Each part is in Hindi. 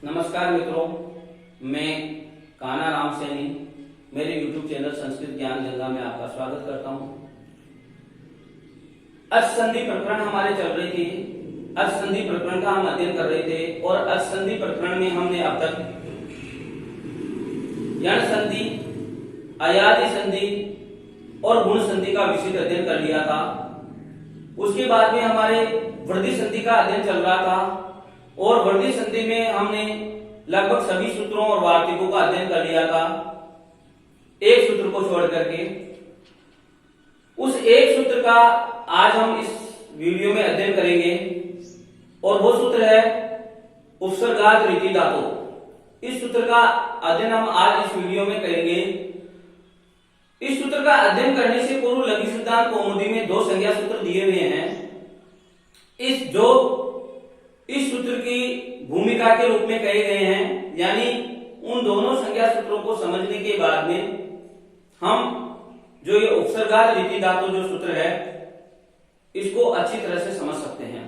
नमस्कार मित्रों, मैं कान्हा राम सैनी मेरे YouTube चैनल संस्कृत ज्ञान गंगा में आपका स्वागत करता हूं। अष्टसंधि प्रकरण हमारे चल रही थी। अष्टसंधि प्रकरण का हम अध्ययन कर रहे थे और अष्टसंधि प्रकरण में हमने अब तक यण संधि, अयादि संधि और गुण संधि का विस्तृत अध्ययन कर लिया था। उसके बाद में हमारे वृद्धि संधि का अध्ययन चल रहा था और वृद्धि संधि में हमने लगभग सभी सूत्रों और वार्तिकों का अध्ययन कर लिया था, एक सूत्र को छोड़ करके। उस एक सूत्र का आज हम इस वीडियो में अध्ययन करेंगे और वो सूत्र है उपसर्गात् रीति धातु। इस सूत्र का अध्ययन हम आज इस वीडियो में करेंगे। इस सूत्र का अध्ययन करने से पूर्व लघु सिद्धांत कौमुदी में दो संज्ञा सूत्र दिए हुए हैं। इस सूत्र की भूमिका के रूप में कहे गए हैं, यानी उन दोनों संज्ञा सूत्रों को समझने के बाद में हम जो ये उपसर्गात् रीति धातु जो सूत्र है इसको अच्छी तरह से समझ सकते हैं।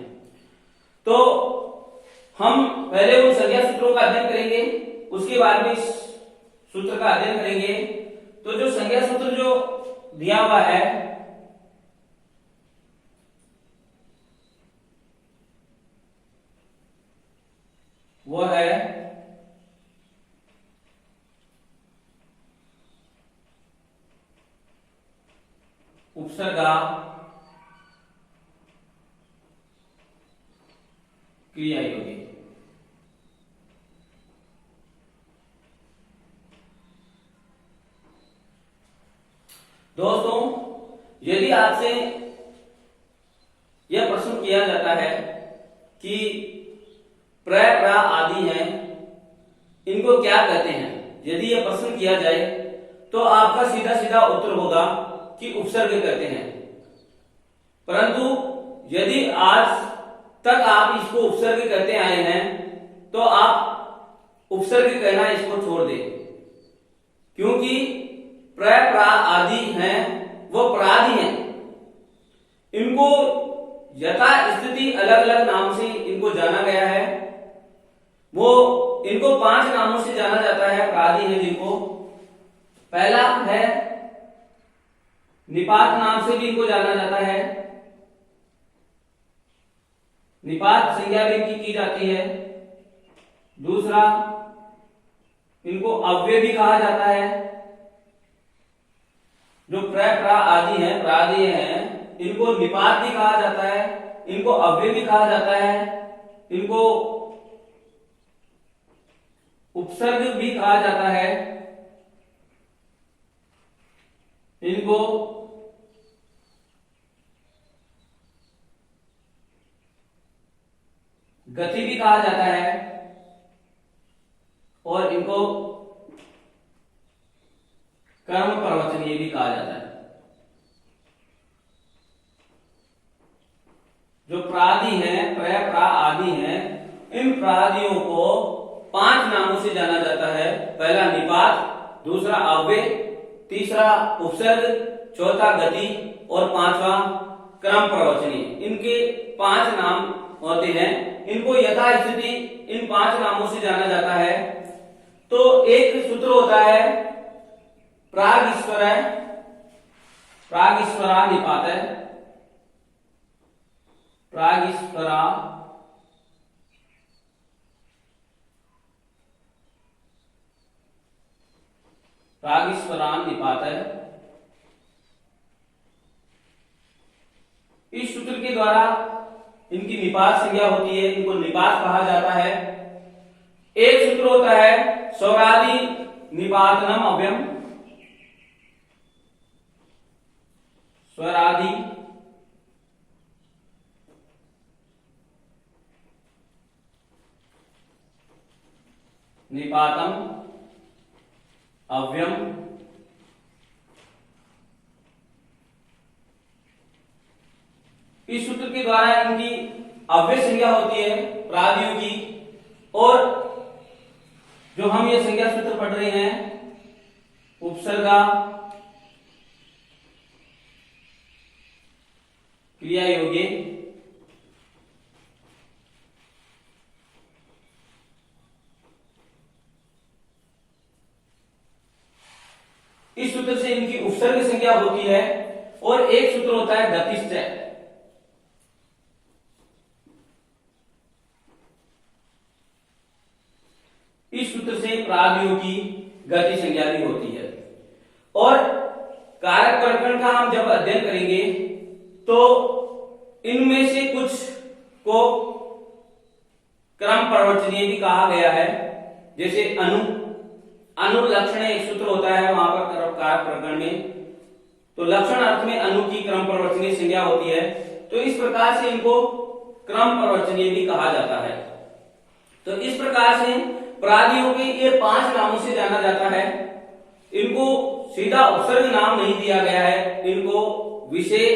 तो हम पहले उन संज्ञा सूत्रों का अध्ययन करेंगे, उसके बाद में इस सूत्र का अध्ययन करेंगे। तो जो संज्ञा सूत्र जो दिया हुआ है वो है उपसर्गा क्रिया योगी। दोस्तों, यदि आपसे यह प्रश्न किया जाता है कि प्र प्रा आदि हैं, इनको क्या कहते हैं, यदि यह प्रश्न किया जाए तो आपका सीधा सीधा उत्तर होगा कि उपसर्ग कहते हैं। परंतु यदि आज तक आप इसको उपसर्ग कहते आए हैं तो आप उपसर्ग कहना इसको छोड़ दें, क्योंकि प्र प्रा आदि हैं वो प्रादि हैं। इनको यथा स्थिति अलग अलग नाम से इनको जाना गया है। वो इनको 5 नामों से जाना जाता है, प्रादि हैं जिनको। पहला है निपात नाम से भी इनको जाना जाता है, निपात संज्ञा भी की जाती है। दूसरा, इनको अव्यय भी कहा जाता है। जो प्र प्रा आदि है, प्रादि हैं, इनको निपात भी कहा जाता है, इनको अव्यय भी कहा जाता है, इनको उपसर्ग भी कहा जाता है, इनको गति भी कहा जाता है और इनको कर्म प्रवचनीय भी कहा जाता है। जो प्रादि हैं, प्र प्रा आदि हैं, इन प्रादियों को 5 नामों से जाना जाता है। पहला निपात, दूसरा अव्यय, तीसरा उपसर्ग, चौथा गति और 5वां क्रम प्रवचनीय। इनके 5 नाम होते हैं। इनको यथास्थिति इन 5 नामों से जाना जाता है। तो एक सूत्र होता है प्रागईश्वर, प्रागईश्वरा निपात, प्रागईश्वरा प्रागईश्वरान निपात। इस सूत्र के द्वारा इनकी निपात संज्ञा होती है, इनको निपात कहा जाता है। एक सूत्र होता है स्वरादि निपातनम अव्ययम, स्वरादि निपातम अव्ययम। इस सूत्र के द्वारा इनकी अव्यय संज्ञा होती है प्रादियों की। और जो हम ये संज्ञा सूत्र पढ़ रहे हैं उपसर्गा क्रिया योगी, संज्ञा होती है और एक सूत्र होता है गतिश्चय। इस सूत्र से प्रादियों की गति संज्ञा भी होती है। और कारक प्रकरण का हम जब अध्ययन करेंगे तो इनमें से कुछ को क्रम प्रवर्तनीय भी कहा गया है। जैसे अनुलक्षण एक सूत्र होता है वहां पर कारक प्रकरण में, तो लक्षण अर्थ में अनु की क्रम प्रवर्तनीय संज्ञा होती है। तो इस प्रकार से इनको क्रम प्रवर्तनीय भी कहा जाता है। तो इस प्रकार से प्रादियों के ये 5 नामों से जाना जाता है। इनको सीधा उपसर्ग नाम नहीं दिया गया है, इनको विषय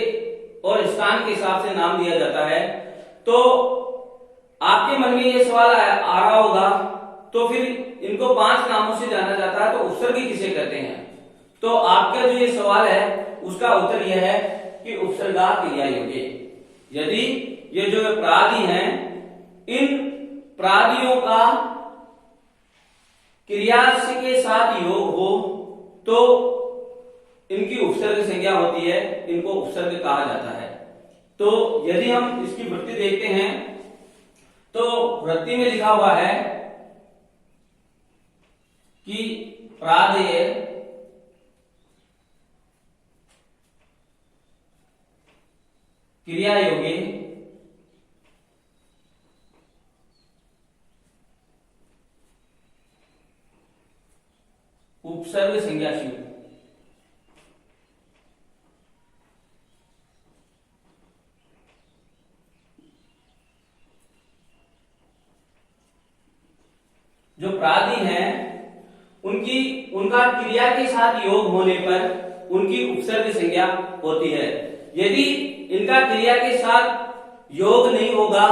और स्थान के हिसाब से नाम दिया जाता है। तो आपके मन में ये सवाल आ रहा होगा, तो फिर इनको 5 नामों से जाना जाता है तो उपसर्ग किसे कहते हैं? तो आपका जो ये सवाल है उसका उत्तर यह है कि उपसर्गा क्रिया योग्य। यदि ये जो प्रादि हैं, इन प्रादियों का क्रिया के साथ योग हो तो इनकी उपसर्ग संज्ञा होती है, इनको उपसर्ग कहा जाता है। तो यदि हम इसकी वृत्ति देखते हैं तो वृत्ति में लिखा हुआ है कि प्रादेय क्रिया योगी उपसर्ग संज्ञा शिव। जो प्रादि हैं उनका क्रिया के साथ योग होने पर उनकी उपसर्ग संज्ञा होती है। यदि इनका क्रिया के साथ योग नहीं होगा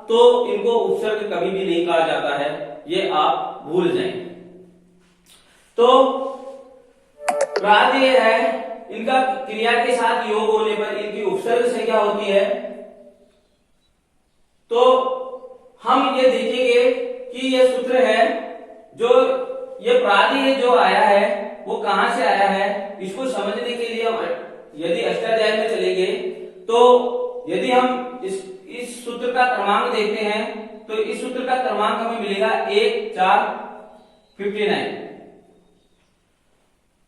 तो इनको उपसर्ग कभी भी नहीं कहा जाता है, ये आप भूल जाएं। तो प्रादेय है, इनका क्रिया के साथ योग होने पर इनकी उपसर्ग संज्ञा होती है। तो हम ये देखेंगे कि ये सूत्र है, जो ये प्रादेय जो आया है वो कहां से आया है, इसको समझने के लिए यदि अष्टाध्याय में चलेंगे तो यदि हम इस सूत्र का क्रमांक देखते हैं तो इस सूत्र का क्रमांक हमें मिलेगा 1459।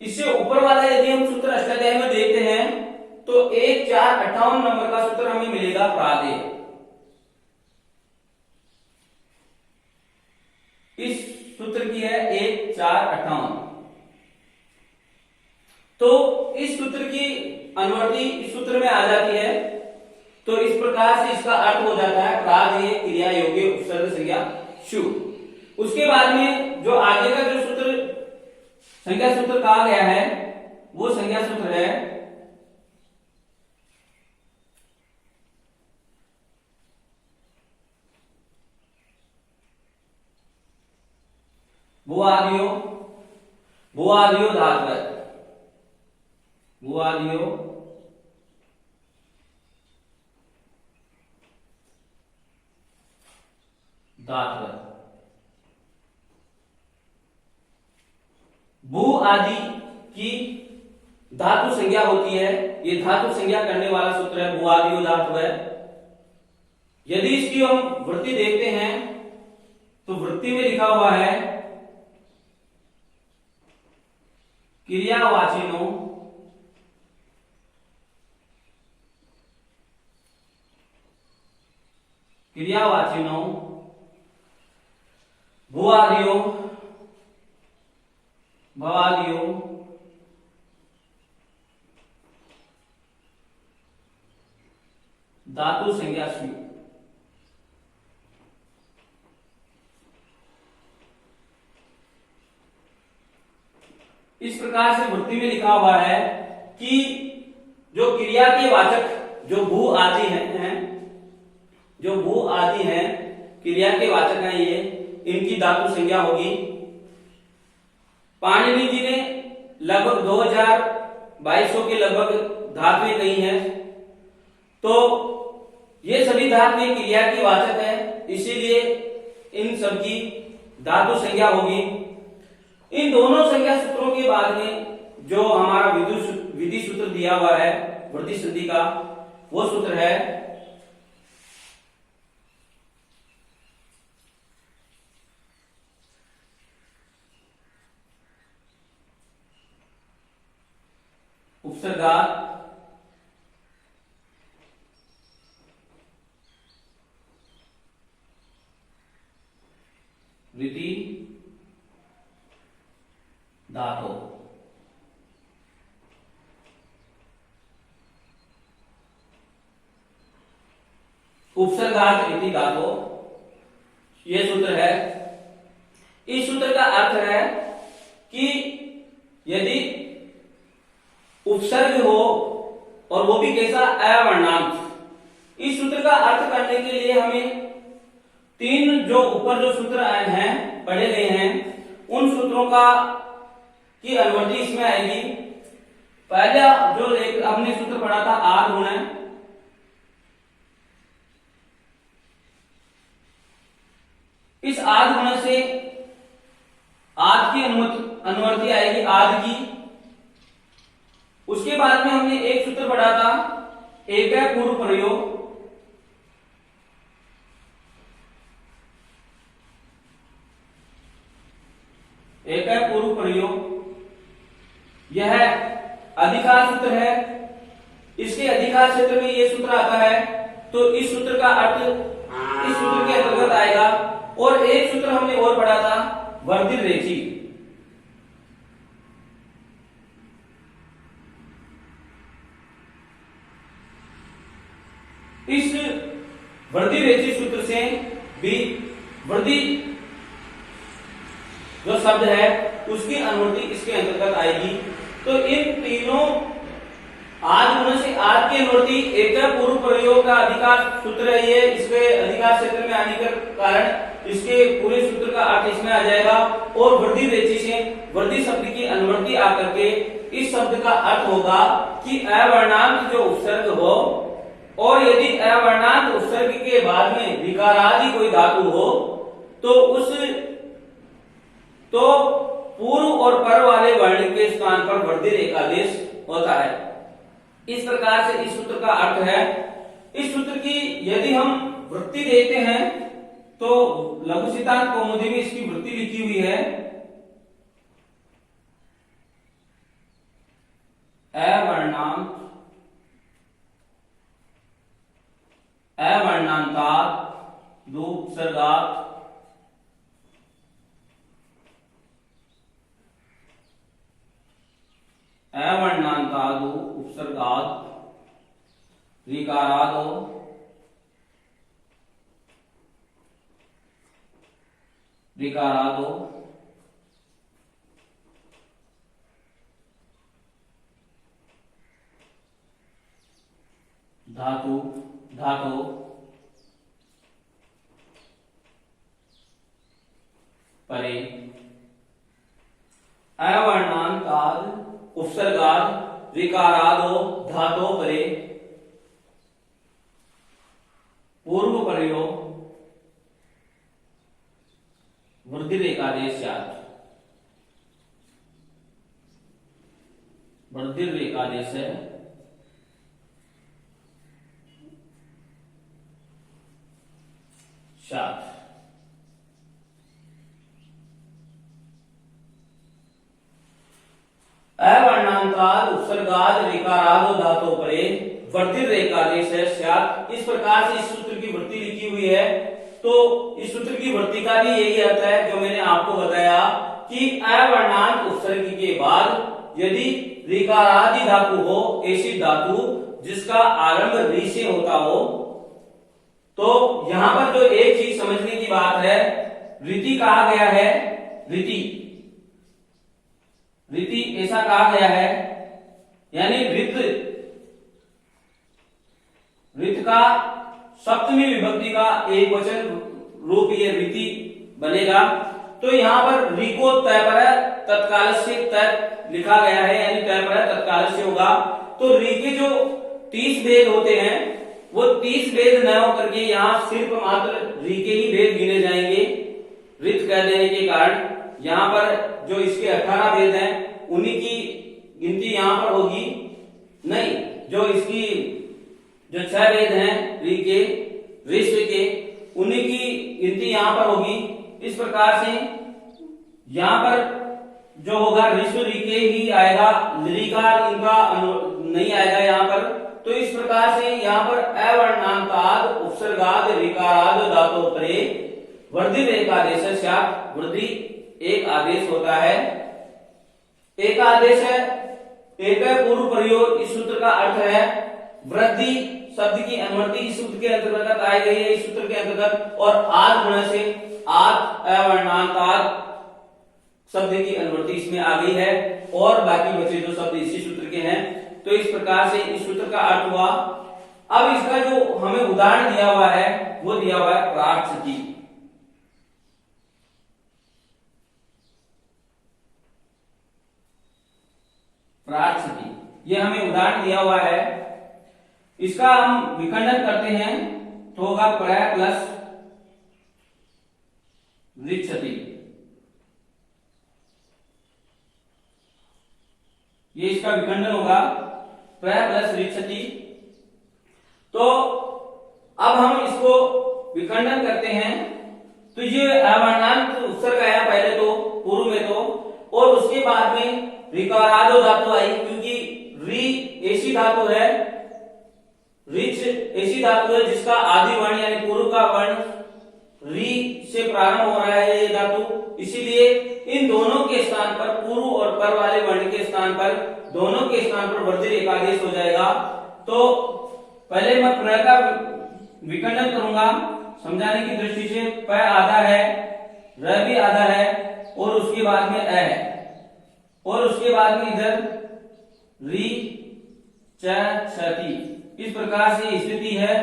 इससे ऊपर वाला यदि हम सूत्र अष्टाध्याय में देखते हैं तो 1458 नंबर का सूत्र हमें मिलेगा प्रादेय। इस सूत्र की है 1458। तो इस सूत्र की अनुवर्ती इस सूत्र में आ जाती है। तो इस प्रकार से इसका अर्थ हो जाता है प्रादेय क्रिया योग्य उपसर्ग संज्ञा शु। उसके बाद में जो आगे का जो सूत्र संज्ञा सूत्र कहा गया है वो संज्ञा सूत्र है भुआदियो धातु। भुआदियो धातु। भू आदि की धातु संज्ञा होती है, ये धातु संज्ञा करने वाला सूत्र है भुआदियो धातु है। यदि इसकी हम वृत्ति देखते हैं तो वृत्ति में लिखा हुआ है क्रियावाचिनो भुआदियो भवादियो धातु संज्ञा स्वी। इस प्रकार से वृत्ति में लिखा हुआ है कि जो क्रिया के वाचक जो भू आदि हैं, जो भू आदि हैं क्रिया के वाचक हैं, ये इनकी धातु संज्ञा होगी। पाणिनि जी ने लगभग 2200 के लगभग धातुएं कही हैं। तो ये सभी धातुएं क्रिया की वाचक है, इसीलिए इन सब की धातु संज्ञा होगी। इन दोनों संज्ञा सूत्रों के बाद में जो हमारा विधि सूत्र दिया हुआ है वृद्धि संधि का, वो सूत्र है उपसर्गात वृद्धि धातु। उपसर्गात वृद्धि धातु, ये सूत्र है। इस सूत्र का अर्थ है कि यदि उपसर्ग हो और वो भी कैसा, अवर्णांत। इस सूत्र का अर्थ करने के लिए हमें तीन जो ऊपर जो सूत्र हैं पढ़े गए हैं उन सूत्रों का की अनुवृत्ति इसमें आएगी। पहला जो एक हमने सूत्र पढ़ा था आद गुणा, इस आद गुणा से आद की अनुवृत्ति आएगी आद की। उसके बाद में हमने एक सूत्र पढ़ा था एक है पूर्व प्रयोग, एक है पूर्व प्रयोग, यह अधिकार सूत्र है। इसके अधिकार क्षेत्र में यह सूत्र आता है तो इस सूत्र का अर्थ इस सूत्र के अंतर्गत आएगा। और एक सूत्र हमने और पढ़ा था वर्धित रेखी, इस वृद्धि रेखी सूत्र से भी वृद्धि जो शब्द है उसकी अनुवृत्ति इसके अंतर्गत आएगी। तो इन तीनों आद गुण से आद की अनुवृत्ति एक पूर्व प्रयोग का अधिकार सूत्र है, ये इसके अधिकार क्षेत्र में आने के कारण इसके पूरे सूत्र का अर्थ इसमें आ जाएगा। और वृद्धि रेखी से वृद्धि शब्द की अनुवृत्ति आकर के इस शब्द का अर्थ होगा कि अवर्णांत जो उपसर्ग हो, और यदि अवर्णांत उपसर्ग के बाद में विकारादि कोई धातु हो तो पूर्व और पर वाले वर्ण के स्थान पर वृद्धि रेखादेश होता है। इस प्रकार से इस सूत्र का अर्थ है। इस सूत्र की यदि हम वृत्ति देखते हैं तो लघु सिद्धांत कौमुदी में इसकी वृत्ति लिखी हुई है अवर्णांतात दो उपसर्गात अवर्णांतादो उपसर्गात ऋकारादो धातु धातु परे अवर्णांताद उपसर्गाद ऋकारादो धातो परे पूर्व प्रयोग वृद्धि रेखादेशात् वृद्धि रेखादेश है सात। अवर्णांताद उपसर्गाद ऋकारादो धातो परे वृद्धि रेखादेश है स्यात्। इस प्रकार से इस सूत्र की वृत्ति लिखी हुई है। तो इस सूत्र की वृत्ति का भी यही अर्थ है जो मैंने आपको बताया कि अवर्णांत उपसर्ग के बाद यदि ऋकारादि धातु हो, ऐसी धातु जिसका आरंभ रि से होता हो, तो यहां पर जो एक चीज समझने की बात है, ऋति कहा गया है, ऋति ऐसा कहा गया है, यानी ऋत का सप्तमी विभक्ति का एक वचन रूप ये ऋति बनेगा। तो यहाँ पर रि को तय पर तत्काल से तय लिखा गया है, यानी तय पर तत्काल से होगा। तो रि के जो 30 भेद होते हैं वो 30 भेद न होकर के यहाँ सिर्फ मात्र रि के ही भेद गिने जाएंगे ऋत कह देने के कारण। यहाँ पर जो इसके 18 भेद हैं उन्हीं की गिनती यहाँ पर होगी। नहीं, जो इसकी जो 6 वेद हैं ऋ के ऋष्व के, उन्हीं की गिनती यहाँ पर होगी। इस प्रकार से यहाँ पर जो होगा ऋष्व ऋ के ही आएगा, ऋकार इनका नहीं आएगा यहाँ पर। तो इस प्रकार से यहाँ पर अवर्णांताद उपसर्गाद ऋकाराद धातु परे वर्धित एक आदेश स्यात्। वृद्धि एक आदेश होता है, एक आदेश है, एक पूर्व प्रयोग। इस सूत्र का अर्थ है वृद्धि शब्द की अनुवृत्ति इस सूत्र के अंतर्गत आई गई है, इस सूत्र के अंतर्गत। और आद गुण से आद अवर्णांताद शब्द की अनुवृत्ति इसमें आ गई है, और बाकी बचे जो शब्द इसी सूत्र के हैं। तो इस प्रकार से इस सूत्र का अर्थ हुआ। अब इसका जो हमें उदाहरण दिया हुआ है वो दिया हुआ है प्रार्थकी। प्रार्थकी ये हमें उदाहरण दिया हुआ है, इसका हम विखंडन करते हैं तो होगा प्र प्लस ऋक्षति। ये इसका विखंडन होगा प्र प्लस ऋक्षति। तो अब हम इसको विखंडन करते हैं तो ये अवर्णांत उपसर्ग आया पहले तो पूर्व में तो, और उसके बाद में ऋकारादो धातु आई, क्योंकि ऋ ऐसी धातु है, ऋच ऐसी धातु है जिसका आदि वर्ण यानी पूर्व का वर्ण ऋ से प्रारंभ हो रहा है ये धातु। इसीलिए इन दोनों के स्थान पर, पूर्व और पर वाले वर्ण के स्थान पर, दोनों के स्थान पर वर्धित एक आदेश हो जाएगा। तो पहले मैं प्र का विखंडन करूंगा समझाने की दृष्टि से। प आधा है, र भी आधा है, और उसके बाद में अ है, और उसके बाद में इधर ऋ च क्षति। इस प्रकार से स्थिति है।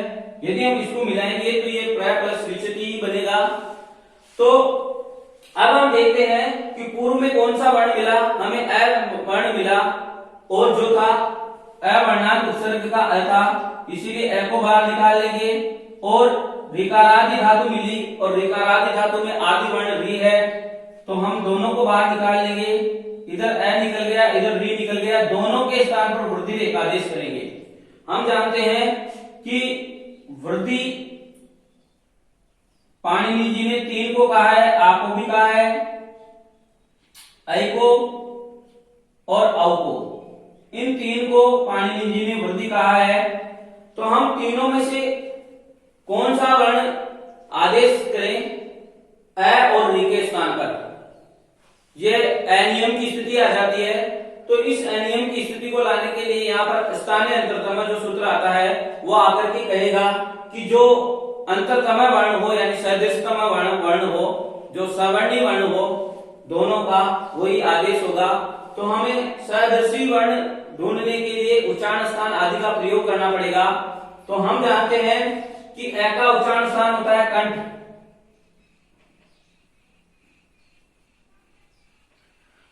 यदि हम इसको मिलाएंगे तो ये प्र प्लस ऋक्षति ही बनेगा। तो अब हम देखते हैं कि पूर्व में कौन सा वर्ण मिला, हमें अ वर्ण मिला, और जो था अवर्णांत उपसर्ग का अ था, इसीलिए अ को बाहर निकाल लेंगे। और ऋकारादि धातु मिली, और ऋकारादि धातु में आदि वर्ण ऋ है, तो हम दोनों को बाहर निकाल लेंगे। इधर अ निकल गया, इधर ऋ निकल गया, दोनों के स्थान पर वृद्धि एक आदेश करेंगे। हम जानते हैं कि वृद्धि पाणिनि जी ने 3 को कहा है, आपको भी कहा है, ऐ को और औ को, इन 3 को पाणिनि जी ने वृद्धि कहा है। तो हम तीनों में से कौन सा वर्ण आदेश करें अ और ऋ के स्थान पर? ये अनियम की स्थिति आ जाती है। तो इस अनियम की स्थिति को लाने के लिए यहाँ पर स्थानीय अंतरतम जो सूत्र आता है वो आकर के कहेगा कि जो अंतरतम वर्ण हो यानी सदृशतम वर्ण हो, जो सवर्णी वर्ण हो, दोनों का वही आदेश होगा। तो हमें सदृशी वर्ण ढूंढने के लिए उच्चारण स्थान आदि का प्रयोग करना पड़ेगा। तो हम जानते हैं कि अ का उच्चारण स्थान होता है कंठ,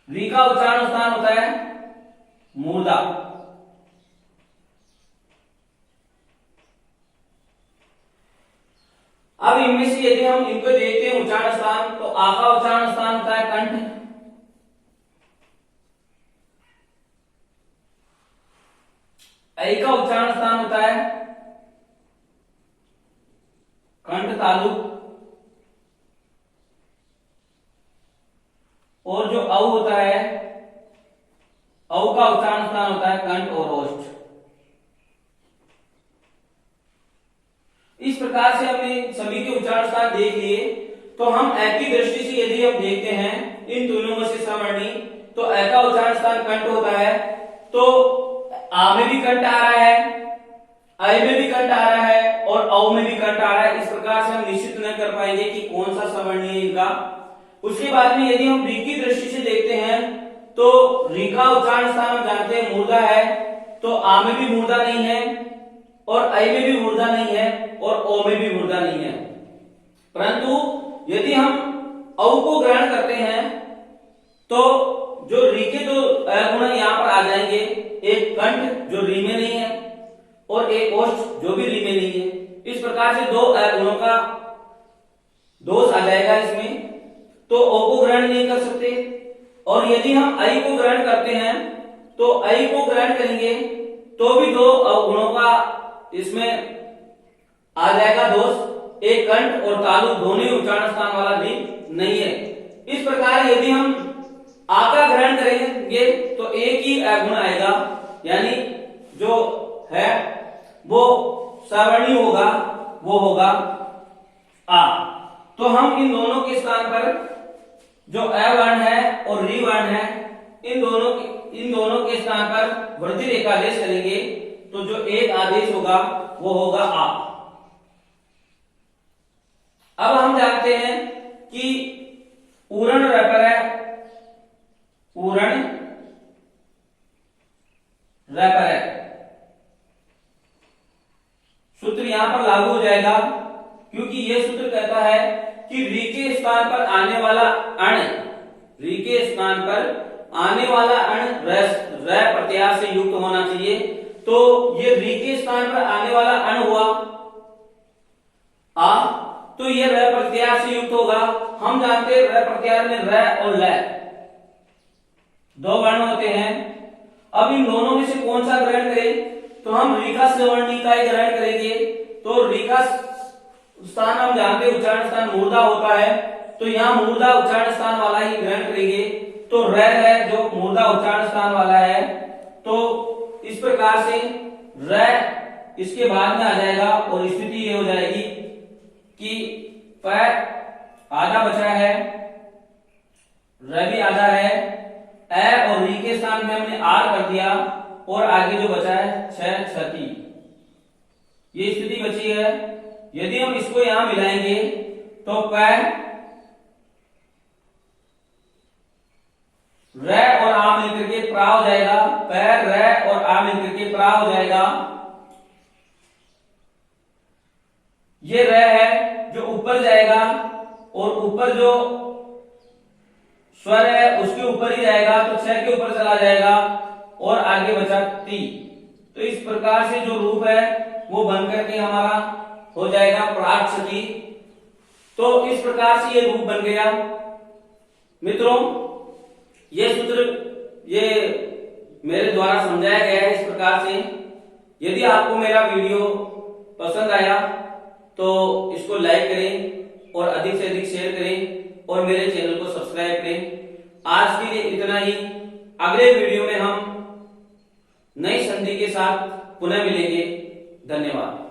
ऋ का उच्चारण स्थान होता है मूर्धा, अब इनमें से यदि हम इनको देखते हैं उच्चारण स्थान, तो आ का उच्चारण स्थान होता है कंठ, ऐ का उच्चारण स्थान होता है कंठ तालु, और जो औ होता है औ का उच्चारण स्थान होता है कंठ और ओष्ठ। इस प्रकार से हमने सभी के उच्चारण स्थान देख लिए। तो हम अ की दृष्टि से यदि हम देखते हैं इन दोनों में से सवर्णी, तो अ का उच्चारण स्थान कंठ होता है, तो आ में भी कंठ आ रहा है, ऐ में भी कंठ आ रहा है, और औ में भी कंठ आ रहा है। इस प्रकार से हम निश्चित न कर पाएंगे कि कौन सा सवर्णी है इनका। उसके बाद में यदि हम ऋ की दृष्टि से देखते हैं तो ऋ का उच्चारण स्थान हम जानते हैं मूर्धा है, तो आ में भी मूर्धा नहीं है, और ऐ में भी मूर्धा नहीं है, और ओ में भी मूर्धा नहीं है। परंतु यदि हम औ को ग्रहण करते हैं तो जो ऋ के दो गुण यहाँ पर आ जाएंगे, एक कंठ जो ऋ में नहीं है और एक ओष्ठ जो भी ऋ में नहीं है। इस प्रकार से दो गुणों का दोष आ जाएगा इसमें, तो ओ को ग्रहण नहीं कर सकते। और यदि हम ऐ को ग्रहण करते हैं तो ऐ को ग्रहण करेंगे तो भी दो अवगुणों का इसमें आ जाएगा दोष। एक कंठ और तालु दोनों ही उच्चारण स्थान वाला भी नहीं है। इस प्रकार यदि हम आ का ग्रहण करेंगे तो एक ही गुण आएगा, यानी जो है वो सवर्णी होगा, वो होगा आ। तो हम इन दोनों के स्थान पर जो अ वर्ण है और री वर्ण है, इन दोनों के स्थान पर वृद्धि रेखा आदेश करेंगे तो जो एक आदेश होगा वो होगा आ। अब हम जानते हैं कि उरण रपर है, उरण रपर है, सूत्र यहां पर लागू हो जाएगा, क्योंकि यह सूत्र कहता है कि री के स्थान पर आने वाला अण, री के स्थान पर आने वाला अण र प्रत्याहार से युक्त होना चाहिए। तो ये री के स्थान पर आने वाला अण हुआ आ, तो ये र प्रत्याहार से युक्त होगा। हम जानते हैं र प्रत्याहार में र और ल दो वर्ण होते हैं। अब इन दोनों में से कौन सा ग्रहण करें, तो हम री का सवर्णी का ही ग्रहण करेंगे। तो री का स्थान हम जानते हैं उच्चारण स्थान मूर्धा होता है, तो यहाँ मूर्धा उच्चारण स्थान वाला ही ग्रहण करेंगे। तो र है जो मूर्धा उच्चारण स्थान वाला है, तो इस प्रकार से र इसके बाद में आ जाएगा और स्थिति ये हो जाएगी कि प आधा बचा है, र भी आधा है, ए और री के स्थान में हमने आर कर दिया और आगे जो बचा है छह छठी, ये स्थिति बची है। यदि हम इसको यहां मिलाएंगे तो प र और आ मिलकर के प्रा हो जाएगा, पैर र और आ मिलकर के प्रा हो जाएगा। ये र है जो ऊपर जाएगा और ऊपर जो स्वर है उसके ऊपर ही जाएगा, तो छह के ऊपर चला जाएगा और आगे बचा ती। तो इस प्रकार से जो रूप है वो बनकर के हमारा हो जाएगा प्राक्षती। तो इस प्रकार से ये रूप बन गया। मित्रों, ये सूत्र ये मेरे द्वारा समझाया गया है इस प्रकार से। यदि आपको मेरा वीडियो पसंद आया तो इसको लाइक करें और अधिक से अधिक शेयर करें और मेरे चैनल को सब्सक्राइब करें। आज के लिए इतना ही। अगले वीडियो में हम नई संधि के साथ पुनः मिलेंगे। धन्यवाद।